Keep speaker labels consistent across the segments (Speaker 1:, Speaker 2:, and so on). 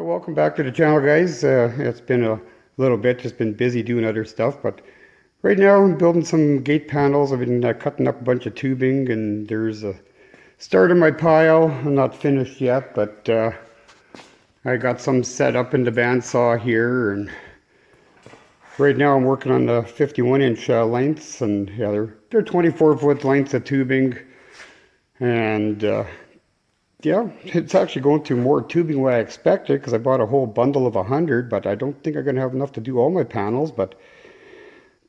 Speaker 1: Welcome back to the channel, guys. It's been a little bit, just been busy doing other stuff, but right now I'm building some gate panels. I've been cutting up a bunch of tubing, and there's a start of my pile. I'm not finished yet, but I got some set up in the bandsaw here, and right now I'm working on the 51-inch lengths, and yeah, they're 24-foot lengths of tubing, and yeah, it's actually going through more tubing than I expected because I bought a whole bundle of 100, but I don't think I'm going to have enough to do all my panels. But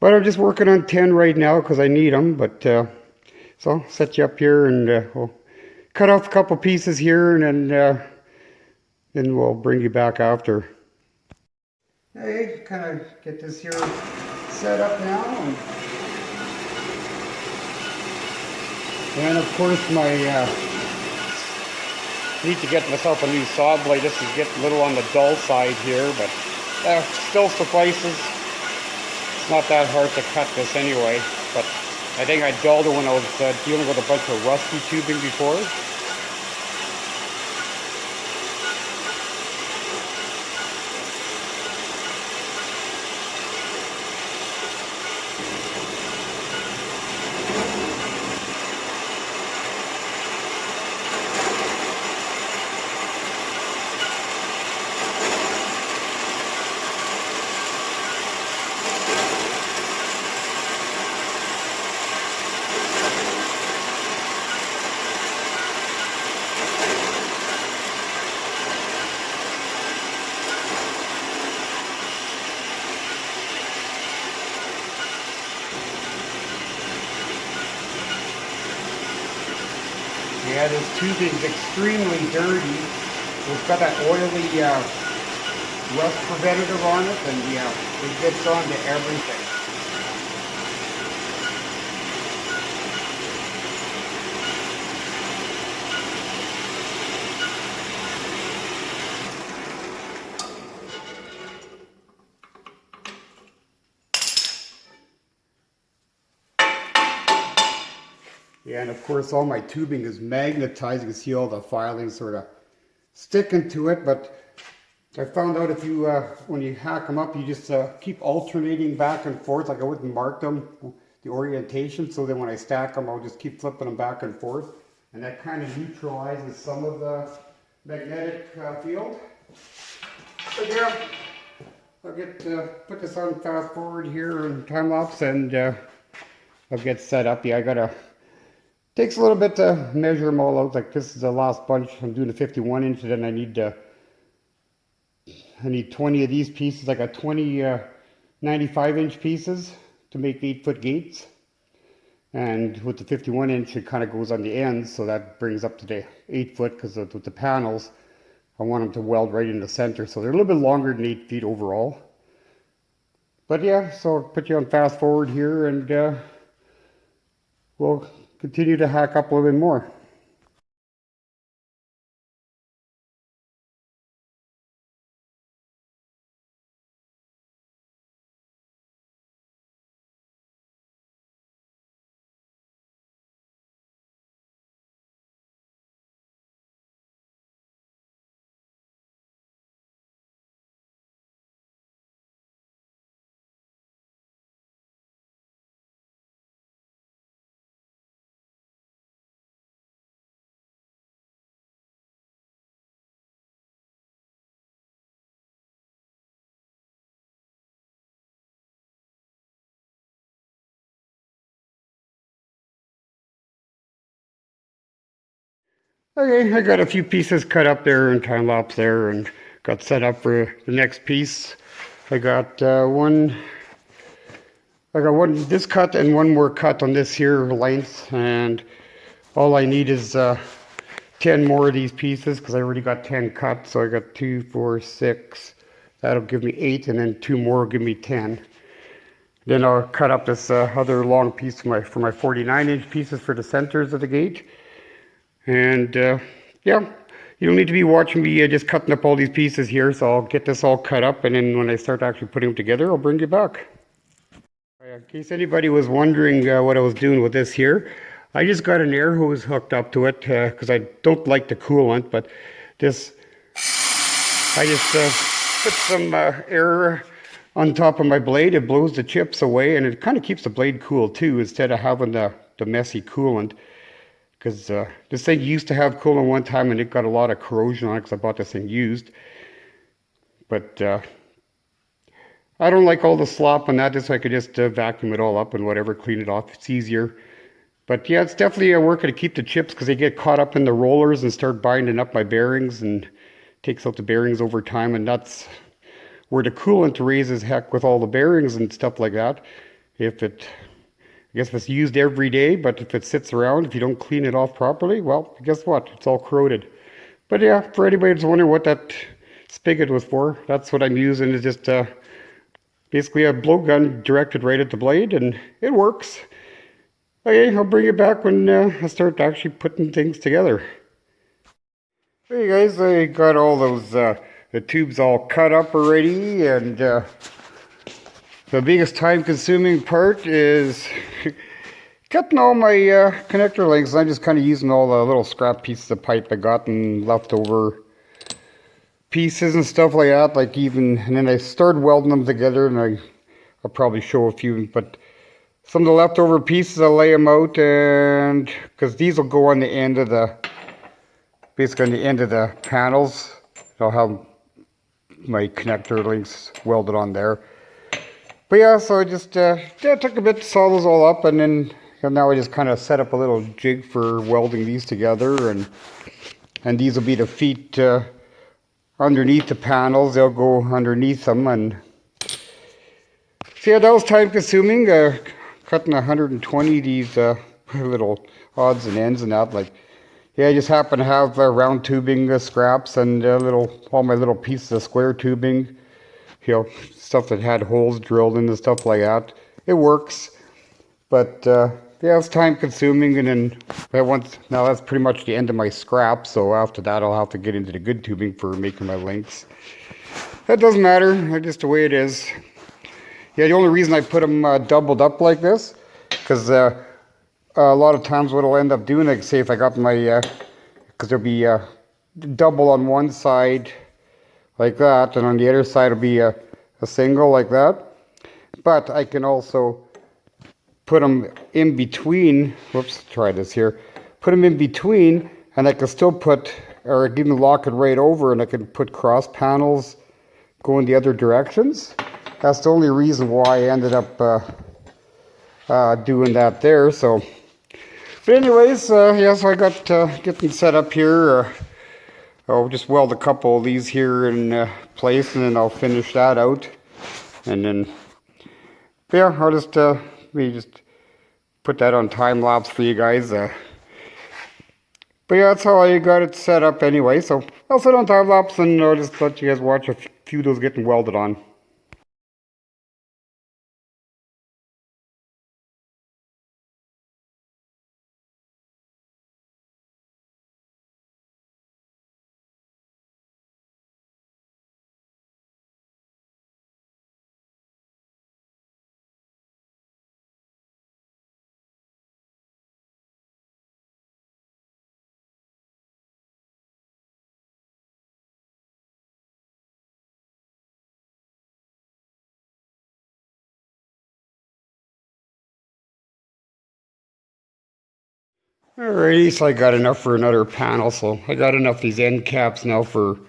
Speaker 1: I'm just working on 10 right now because I need them. But so I'll set you up here, and we'll cut off a couple pieces here, and then we'll bring you back after. Hey, kind of get this here set up now. And of course my need to get myself a new saw blade. This is getting a little on the dull side here, but still suffices. It's not that hard to cut this anyway, but I think I dulled it when I was dealing with a bunch of rusty tubing before. Yeah, this tubing's extremely dirty. It's got that oily rust preventative on it, and yeah, it gets onto everything. Yeah, and of course all my tubing is magnetized. You can see all the filings sort of sticking to it, but I found out if you, when you hack them up, you just keep alternating back and forth. Like I wouldn't mark them, the orientation, so then when I stack them, I'll just keep flipping them back and forth. And that kind of neutralizes some of the magnetic field. So yeah, I'll get put this on fast forward here and time lapse, and I'll get set up. Yeah, I gotta. Takes a little bit to measure them all out. Like this is the last bunch. I'm doing a 51-inch, and then I need 20 of these pieces. I got 20 95-inch pieces to make 8-foot gates. And with the 51-inch, it kind of goes on the ends, so that brings up to the 8-foot, because with the panels, I want them to weld right in the center. So they're a little bit longer than 8 feet overall. But yeah, so I'll put you on fast forward here, and we'll continue to hack up a little bit more. Okay, I got a few pieces cut up there and time lapse there, and got set up for the next piece. I got one this cut and one more cut on this here length, and all I need is 10 more of these pieces because I already got 10 cut. So I got 2, 4, 6. That'll give me 8, and then 2 more will give me 10. Then I'll cut up this other long piece for my 49-inch pieces for the centers of the gate. And yeah, you don't need to be watching me just cutting up all these pieces here. So I'll get this all cut up, and then when I start actually putting them together, I'll bring you back. In case anybody was wondering what I was doing with this here, I just got an air hose hooked up to it because I don't like the coolant, but this I just put some air on top of my blade. It blows the chips away, and it kind of keeps the blade cool too, instead of having the messy coolant. Because this thing used to have coolant one time, and it got a lot of corrosion on it because I bought this thing used. But I don't like all the slop on that, just so I could just vacuum it all up and whatever, clean it off. It's easier. But yeah, it's definitely a work to keep the chips because they get caught up in the rollers and start binding up my bearings and takes out the bearings over time. And that's where the coolant raises heck with all the bearings and stuff like that. I guess if it's used every day, but if it sits around, if you don't clean it off properly, well, guess what? It's all corroded. But yeah, for anybody that's wondering what that spigot was for, that's what I'm using. It's just basically a blowgun directed right at the blade, and it works. Okay, I'll bring it back when I start actually putting things together. Hey guys, I got all those the tubes all cut up already, and the biggest time-consuming part is cutting all my connector links. I'm just kind of using all the little scrap pieces of pipe I got and leftover pieces and stuff like that. And then I started welding them together, and I'll probably show a few, but some of the leftover pieces, I'll lay them out, and because these will go on the end of basically on the end of the panels. I'll have my connector links welded on there. But yeah, so I just took a bit to saw those all up, and then now I just kind of set up a little jig for welding these together, and these will be the feet underneath the panels. They'll go underneath them, and so yeah, that was time consuming. Cutting 120 these little odds and ends and that. Yeah, I just happen to have round tubing scraps and all my little pieces of square tubing, stuff that had holes drilled in and stuff like that. It works, but yeah, it's time consuming, and then now that's pretty much the end of my scrap. So after that, I'll have to get into the good tubing for making my links. That doesn't matter. That's just the way it is. Yeah, the only reason I put them doubled up like this, because a lot of times what I'll end up doing, like say if I got my, because there'll be double on one side like that, and on the other side will be a single like that. But I can also put them in between. Whoops, try this here. Put them in between, and I can still put, or even lock it right over, and I can put cross panels going the other directions. That's the only reason why I ended up doing that there. So, but anyways, yeah, so I got getting set up here. I'll just weld a couple of these here in place, and then I'll finish that out. And then, yeah, I'll just maybe just put that on time lapse for you guys. But yeah, that's how I got it set up anyway. So I'll set on time lapse, and I'll just let you guys watch a few of those getting welded on. Alrighty, so I got enough for another panel, so I got enough these end caps now for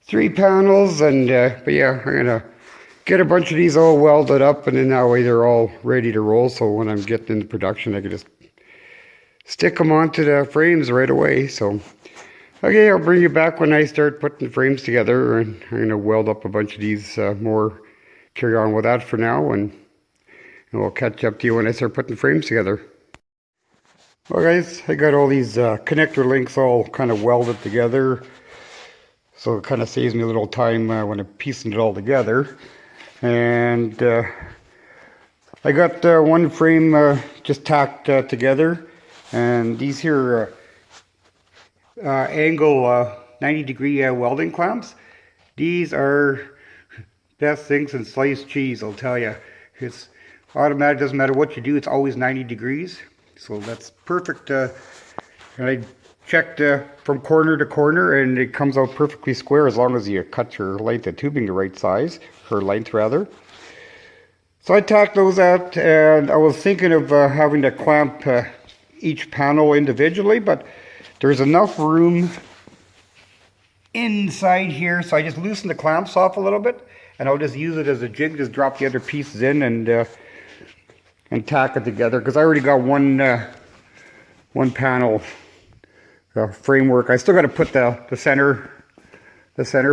Speaker 1: 3 panels, and but yeah, I'm gonna get a bunch of these all welded up, and then that way they're all ready to roll, so when I'm getting into production I can just stick them onto the frames right away. So okay, I'll bring you back when I start putting the frames together, and I'm gonna weld up a bunch of these more, carry on with that for now, and we'll catch up to you when I start putting frames together. Well guys, I got all these connector links all kind of welded together, so it kind of saves me a little time when I'm piecing it all together. And I got one frame just tacked together, and these here angle 90-degree welding clamps. These are best things in sliced cheese, I'll tell you. It's automatic, doesn't matter what you do, it's always 90 degrees. So that's perfect. And I checked from corner to corner, and it comes out perfectly square as long as you cut your length of tubing the right size, or length rather. So I tacked those out, and I was thinking of having to clamp each panel individually, but there's enough room inside here, so I just loosened the clamps off a little bit, and I'll just use it as a jig, just drop the other pieces in and tack it together, because I already got one panel framework. I still got to put the center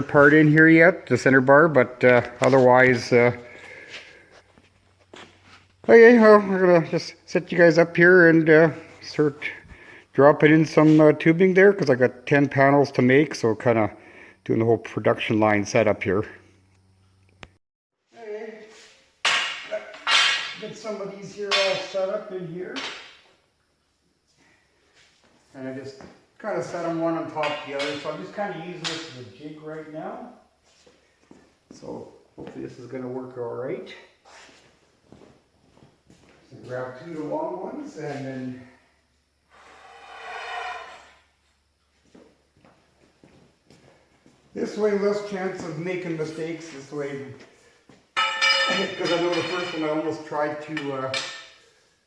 Speaker 1: part in here yet, the center bar, but otherwise. Okay, well, we're gonna just set you guys up here and start dropping in some tubing there, because I got 10 panels to make, so kind of doing the whole production line setup here. Okay, get some of these here all set up in here, and I just kind of set them one on top of the other. So I'm just kind of using this as a jig right now. So hopefully this is going to work all right. So grab 2 of the long ones, and then this way less chance of making mistakes. This way, because I know the first one I almost tried to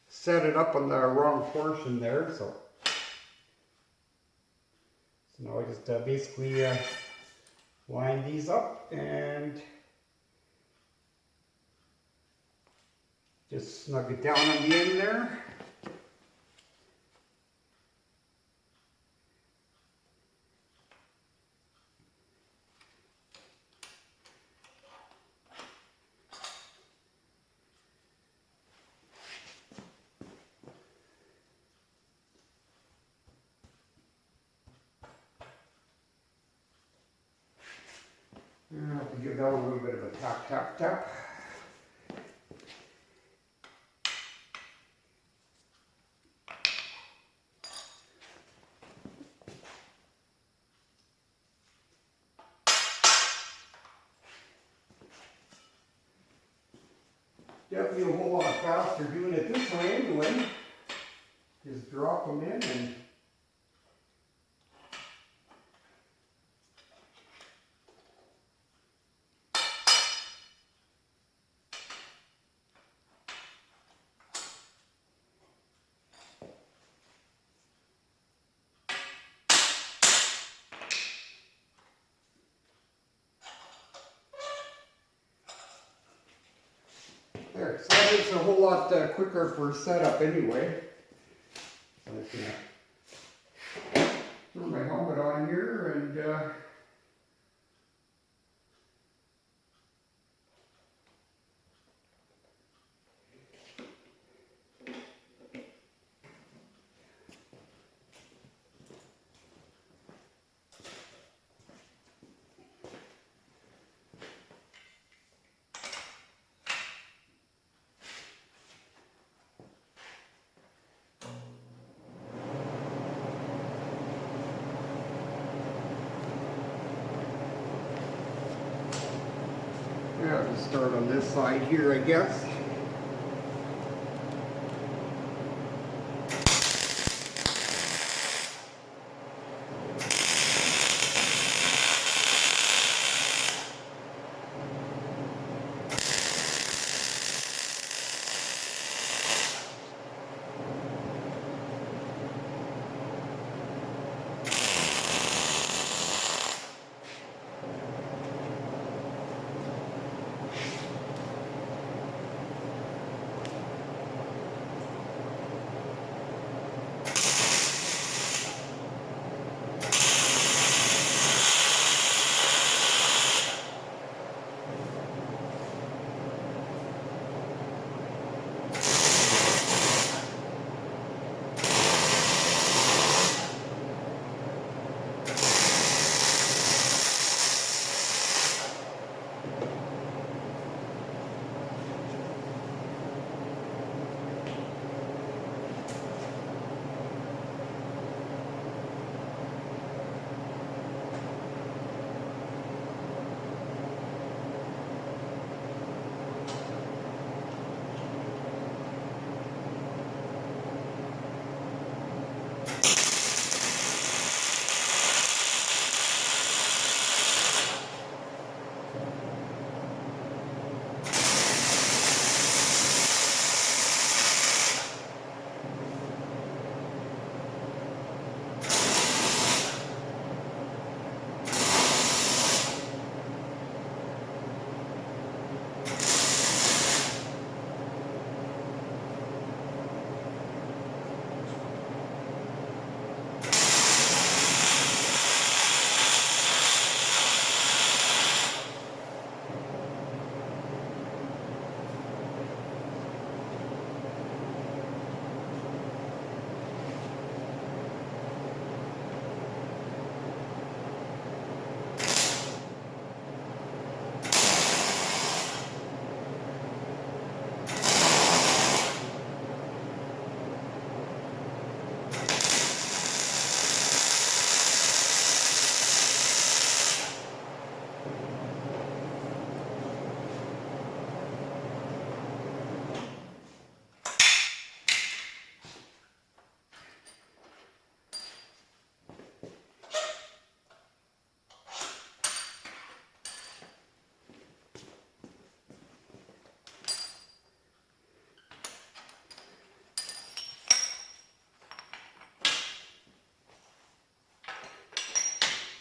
Speaker 1: set it up on the wrong portion there. So now I just basically line these up and just snug it down on the end there. I have to give that one a little bit of a tap, tap, tap. Definitely a whole lot faster doing it this way anyway. Just drop them in and there. So that makes it a whole lot quicker for setup anyway. So I'm just gonna throw my helmet on here and yeah, just start on this side here, I guess.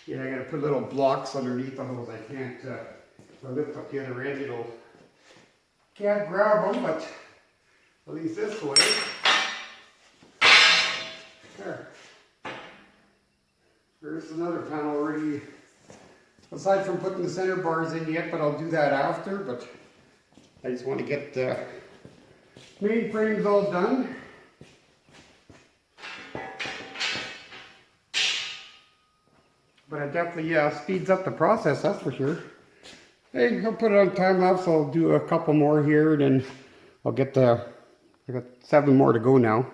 Speaker 1: Yeah, I gotta put little blocks underneath the hose. I can't, if I lift up the other end, it'll, can't grab them, but at least this way. There. There's another panel already, aside from putting the center bars in yet, but I'll do that after, but I just want to get the main frames all done. But it definitely speeds up the process, that's for sure. Hey, I'll put it on time lapse. I'll do a couple more here, and then I'll get I got 7 more to go now.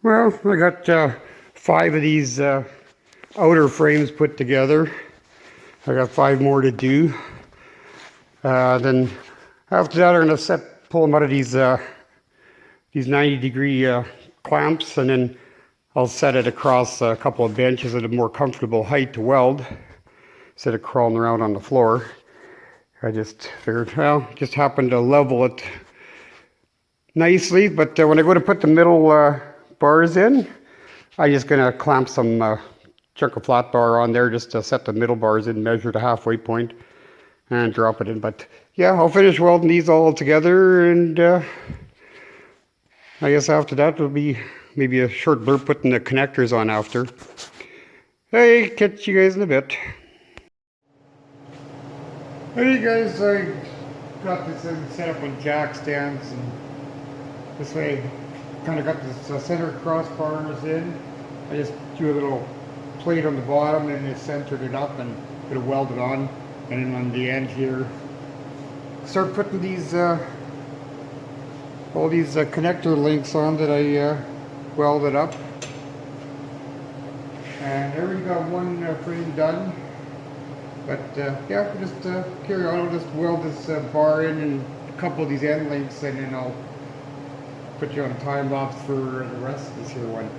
Speaker 1: Well, I got 5 of these outer frames put together. I got 5 more to do. Then after that, I'm going to pull them out of these 90-degree clamps, and then I'll set it across a couple of benches at a more comfortable height to weld instead of crawling around on the floor. I just figured, well, just happened to level it nicely, but when I go to put the middle bars in, I'm just going to clamp some chunk of flat bar on there just to set the middle bars in, measure the halfway point, and drop it in. But yeah, I'll finish welding these all together, and I guess after that will be maybe a short blurb putting the connectors on after. Hey, catch you guys in a bit. Hey guys, I got this thing set up on jack stands, and this way kind of got the center crossbars in. I just do a little plate on the bottom and it centered it up and put it welded on, and then on the end here start putting these all these connector links on that I welded up. And I already got one frame done, but yeah, just carry on. I'll just weld this bar in and a couple of these end links, and then I'll put you on a time lapse for the rest of this here one.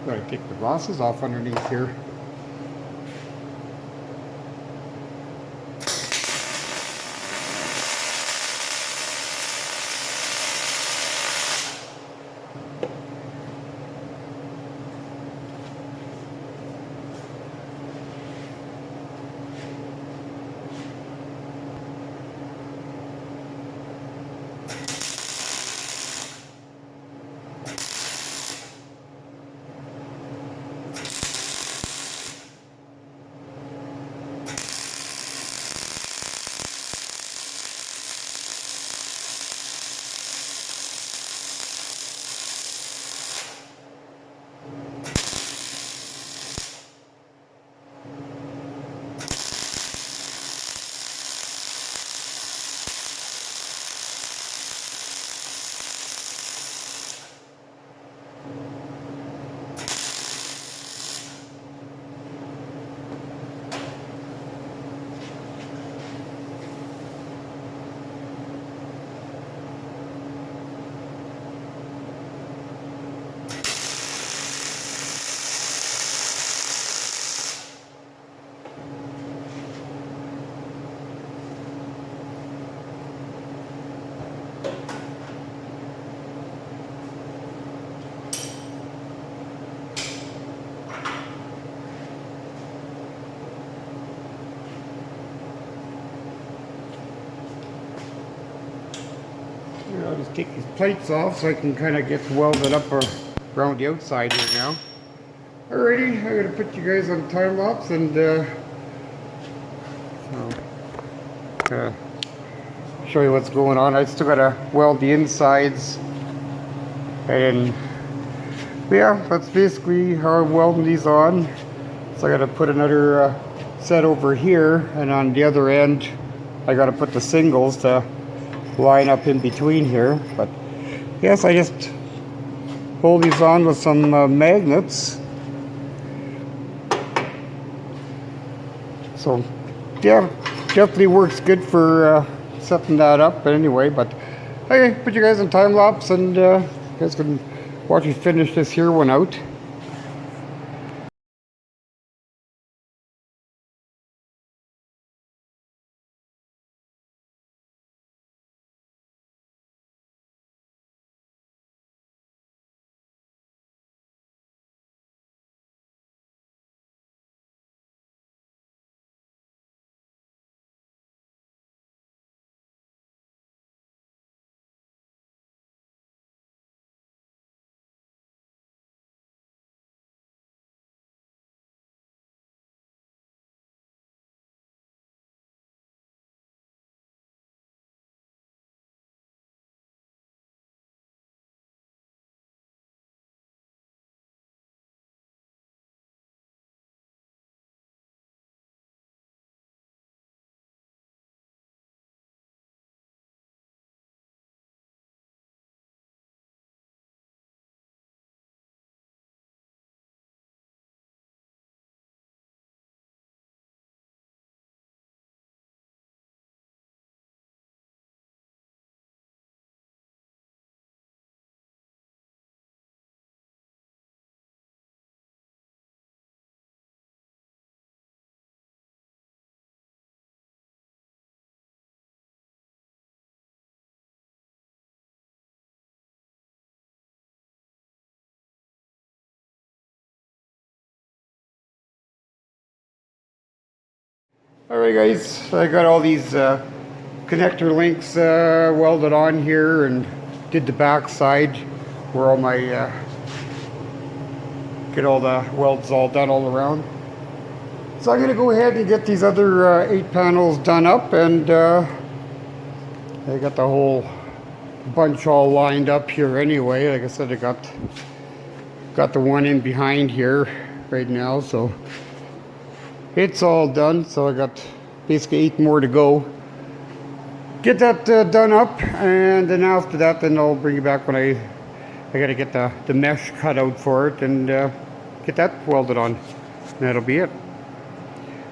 Speaker 1: Gotta take the bosses off underneath here. Here, I'll just take these plates off so I can kind of get welded up around the outside here now. Alrighty, I'm going to put you guys on time lapse and show you what's going on. I still got to weld the insides, and yeah, that's basically how I'm welding these on. So I got to put another set over here, and on the other end I got to put the singles to line up in between here. But yes, I just hold these on with some magnets. So yeah, definitely works good for setting that up. But anyway, but okay, put you guys in time lapse, and you guys can watch me finish this here one out. Alright guys, I got all these connector links welded on here, and did the back side where all my get all the welds all done all around. So I'm going to go ahead and get these other 8 panels done up, and I got the whole bunch all lined up here anyway. Like I said, I got the one in behind here right now, so it's all done. So I got basically 8 more to go. Get that done up, and then after that, then I'll bring you back when I got to get the mesh cut out for it, and get that welded on. And that'll be it.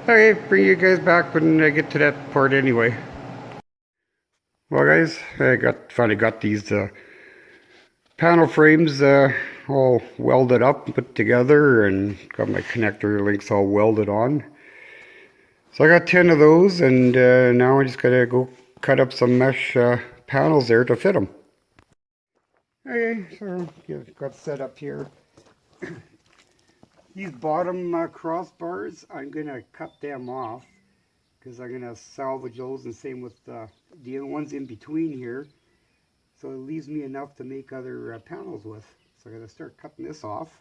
Speaker 1: Okay, bring you guys back when I get to that part anyway. Well guys, I finally got these panel frames all welded up and put together, and got my connector links all welded on. So I got 10 of those, and now I just gotta go cut up some mesh panels there to fit them. Okay, so got set up here. These bottom crossbars, I'm gonna cut them off because I'm gonna salvage those, and same with the ones in between here. So it leaves me enough to make other panels with. So I'm gonna start cutting this off.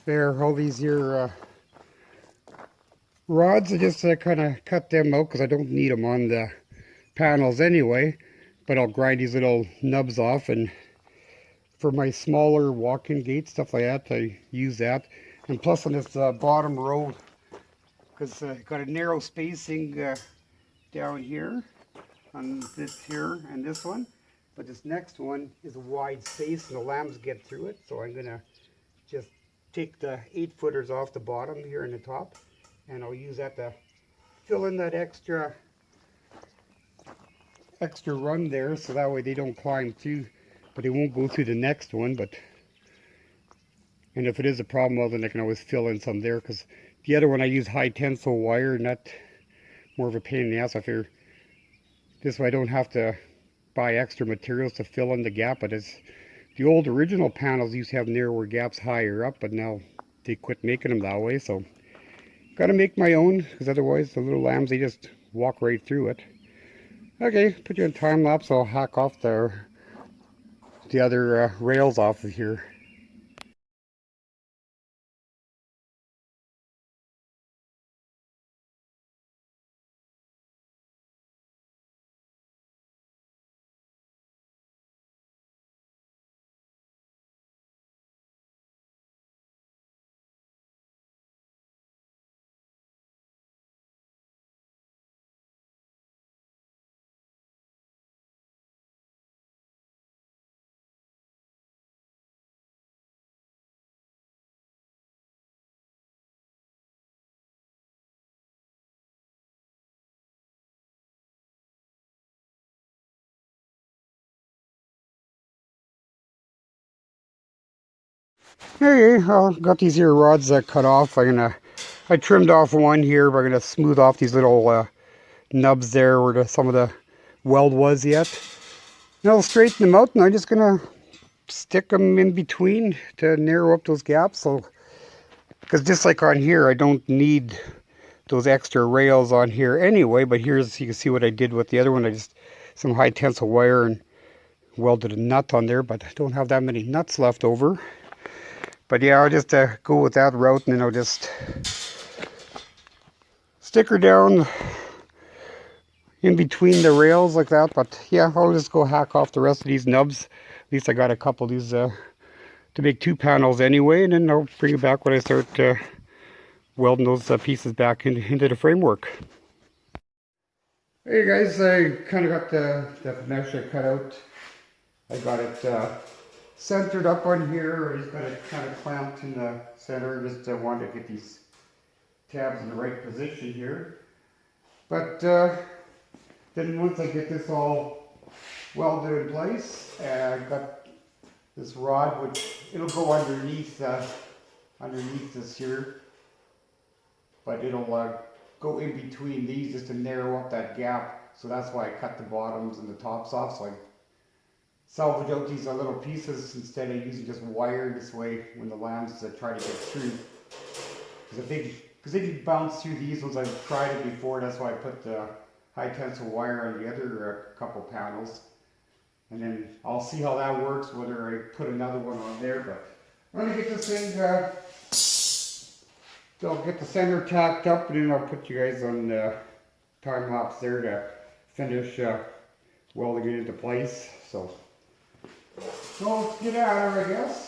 Speaker 1: There, all these here rods, I just kind of cut them out because I don't need them on the panels anyway. But I'll grind these little nubs off, and for my smaller walk-in gate, stuff like that, I use that. And plus on this bottom row, because got a narrow spacing down here on this here and this one. But this next one is a wide space and the lambs get through it. So I'm going to just take the 8-footers off the bottom here and the top. And I'll use that to fill in that extra run there, so that way they don't climb through, but they won't go through the next one. And if it is a problem, well, then I can always fill in some there, because the other one I use high tensile wire, and that's more of a pain in the ass. I figure this way I don't have to buy extra materials to fill in the gap. But it's the old original panels used to have narrower gaps higher up, but now they quit making them that way. So gotta make my own, because otherwise the little lambs, they just walk right through it. Okay, put you in time lapse. I'll hack off the other rails off of here. Okay, well, got these here rods cut off. I trimmed off one here, but I'm gonna smooth off these little nubs there where some of the weld was yet. And I'll straighten them out, and I'm just gonna stick them in between to narrow up those gaps. So, because just like on here, I don't need those extra rails on here anyway. But here's, you can see what I did with the other one. I just some high tensile wire and welded a nut on there, but I don't have that many nuts left over. But yeah, I'll just go with that route, and then I'll just stick her down in between the rails like that. But yeah, I'll just go hack off the rest of these nubs. At least I got a couple of these to make 2 panels anyway, and then I'll bring it back when I start welding those pieces back into the framework. Hey guys, I kind of got the mesh I cut out. I got it centered up on here. I just got it kind of clamped in the center. Just wanted to get these tabs in the right position here. But then once I get this all welded in place, I got this rod, which it'll go underneath this here, but it'll go in between these just to narrow up that gap. So that's why I cut the bottoms and the tops off, so I salvage out these little pieces instead of using just wire. This way when the lambs try to get through, because they can bounce through these ones. I've tried it before. That's why I put the high tensile wire on the other couple panels, and then I'll see how that works, whether I put another one on there. But I'm going to get this thing, I'll get the center tacked up, and then I'll put you guys on time lapse there to finish welding it into place. So let's get at her, I guess.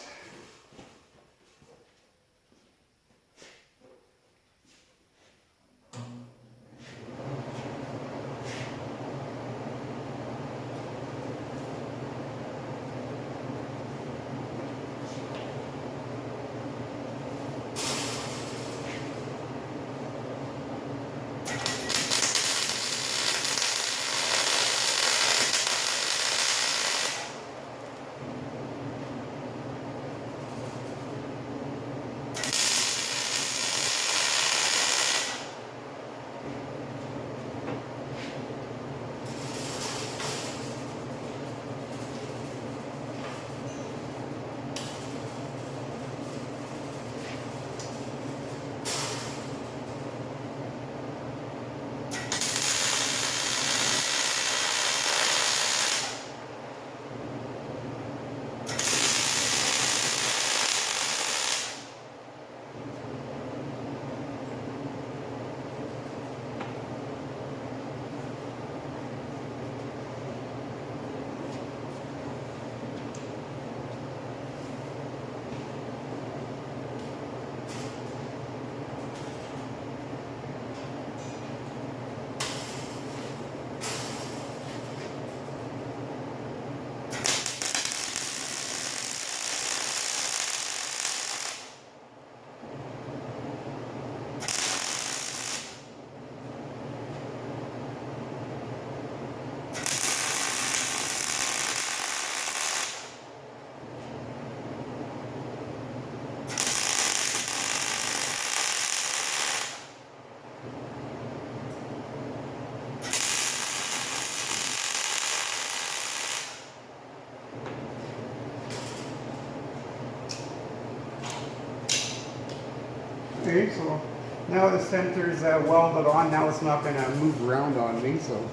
Speaker 1: Okay, so now the center's welded on. Now it's not going to move around on me. So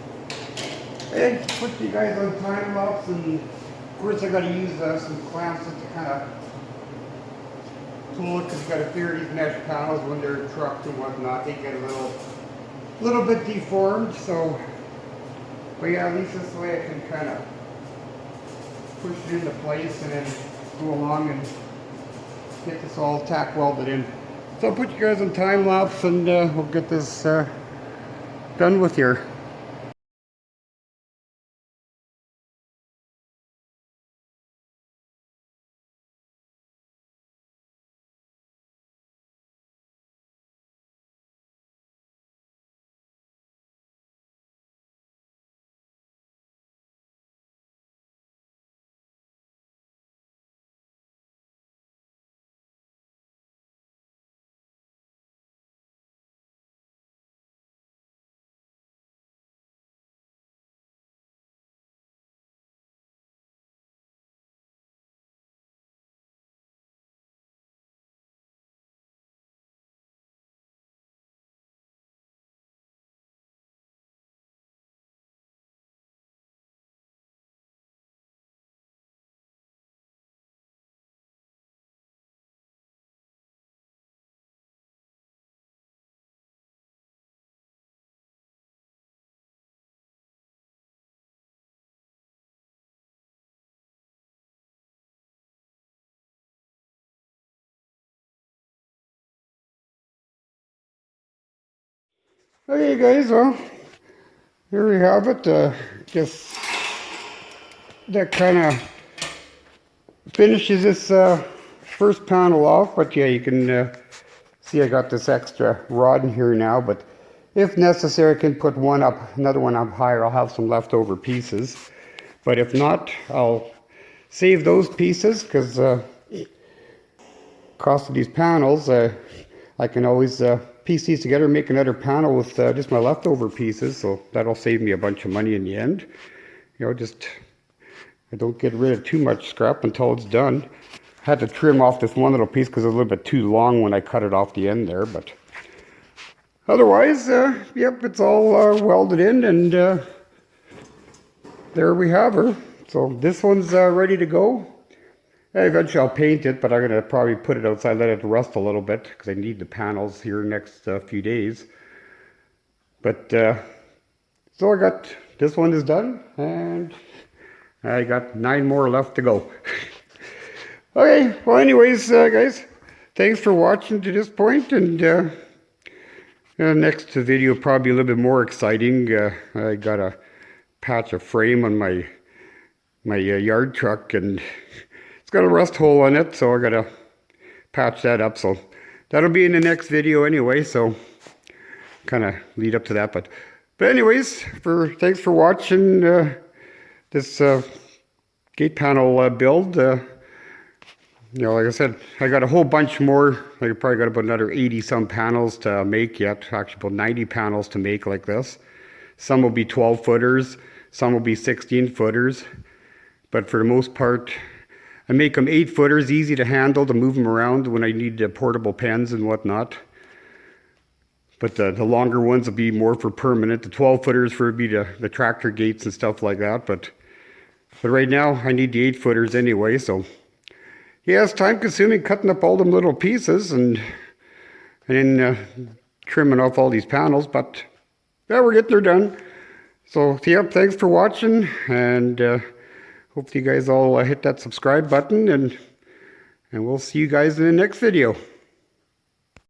Speaker 1: hey, put you guys on time lapse, and of course I got to use some clamps just to kind of pull it, because you got to figure these mesh panels when they're trucked and whatnot, they get a little bit deformed. So, but yeah, at least this way I can kind of push it into place and then go along and get this all tack welded in. So I'll put you guys on time lapse, and we'll get this done with here. Okay guys, well, here we have it. Guess that kind of finishes this first panel off. But yeah, you can see I got this extra rod in here now, but if necessary I can put another one up higher. I'll have some leftover pieces, but if not, I'll save those pieces, because cost of these panels, I can always piece these together and make another panel with just my leftover pieces, so that'll save me a bunch of money in the end. You know, just I don't get rid of too much scrap until it's done. Had to trim off this one little piece because it was a little bit too long when I cut it off the end there, but otherwise, yep, it's all welded in, and there we have her. So this one's ready to go. Eventually I'll paint it, but I'm going to probably put it outside, let it rust a little bit, because I need the panels here next few days. But, so I got, this one is done, and I got 9 more left to go. Okay, well anyways, guys, thanks for watching to this point, and next video probably a little bit more exciting. I got to patch a frame on my yard truck, and it's got a rust hole on it, so I gotta patch that up. So that'll be in the next video anyway, so kind of lead up to that. But anyways, thanks for watching this gate panel build. You know, like I said, I got a whole bunch more. I probably got about another 80 some panels to make yet. Actually about 90 panels to make like this. Some will be 12 footers, some will be 16 footers, but for the most part I make them 8 footers, easy to handle, to move them around when I need portable pens and whatnot. But the longer ones will be more for permanent. The 12 footers for be the tractor gates and stuff like that. But right now I need the 8 footers anyway. So yeah, it's time consuming cutting up all them little pieces and then trimming off all these panels. But yeah, we're getting there done. So yep, thanks for watching, and hope you guys all hit that subscribe button, and we'll see you guys in the next video.